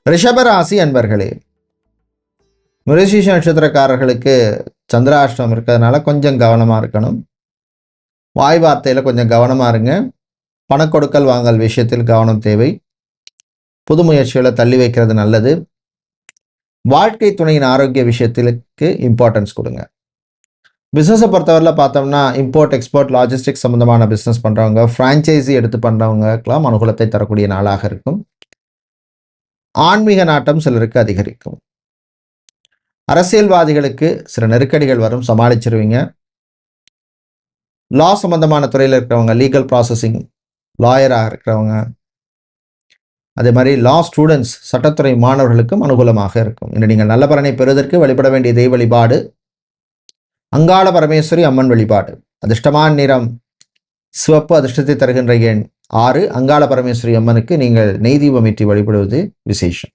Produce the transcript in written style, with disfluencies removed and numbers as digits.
ரிஷபராசி அன்பர்களே, மிருகசீரிஷ நட்சத்திரக்காரர்களுக்கு சந்திராஷ்டமம் இருக்கிறதுனால கொஞ்சம் கவனமாக இருக்கணும். வாய் வார்த்தையில் கொஞ்சம் கவனமாக இருங்க. பணக்கொடுக்கல் வாங்கல் விஷயத்தில் கவனம் தேவை. புது முயற்சிகளை தள்ளி வைக்கிறது நல்லது. வாழ்க்கை துணையின் ஆரோக்கிய விஷயத்திற்கு இம்பார்ட்டன்ஸ் கொடுங்க. பிஸ்னஸை பொறுத்தவரையில் பார்த்தோம்னா இம்போர்ட் எக்ஸ்போர்ட் லாஜிஸ்டிக்ஸ் சம்மந்தமான பிஸ்னஸ் பண்ணுறவங்க, ஃப்ரான்ச்சைஸி எடுத்து பண்ணுறவங்களுக்கெல்லாம் அனுகூலத்தை தரக்கூடிய நாளாக இருக்கும். ஆன்மீக நாட்டம் சிலருக்கு அதிகரிக்கும். அரசியல்வாதிகளுக்கு சில நெருக்கடிகள் வரும், சமாளிச்சிருவீங்க. லா சம்பந்தமான துறையில் இருக்கிறவங்க, லீகல் ப்ராசஸிங் லாயராக இருக்கிறவங்க, அதே மாதிரி லா ஸ்டூடெண்ட்ஸ் சட்டத்துறை மாணவர்களுக்கும் அனுகூலமாக இருக்கும். இன்று நீங்கள் நல்ல பலனை பெறுவதற்கு வழிபட வேண்டிய தெய்வ வழிபாடு அங்காள பரமேஸ்வரி அம்மன் வழிபாடு. அதிர்ஷ்டமான நிறம் சிவப்பு. அதிர்ஷ்டத்தை தருகின்ற எண் 6. அங்காள பரமேஸ்வரி அம்மனுக்கு நீங்கள் நெய் தீபம் ஏற்றி வழிபடுவது விசேஷம்.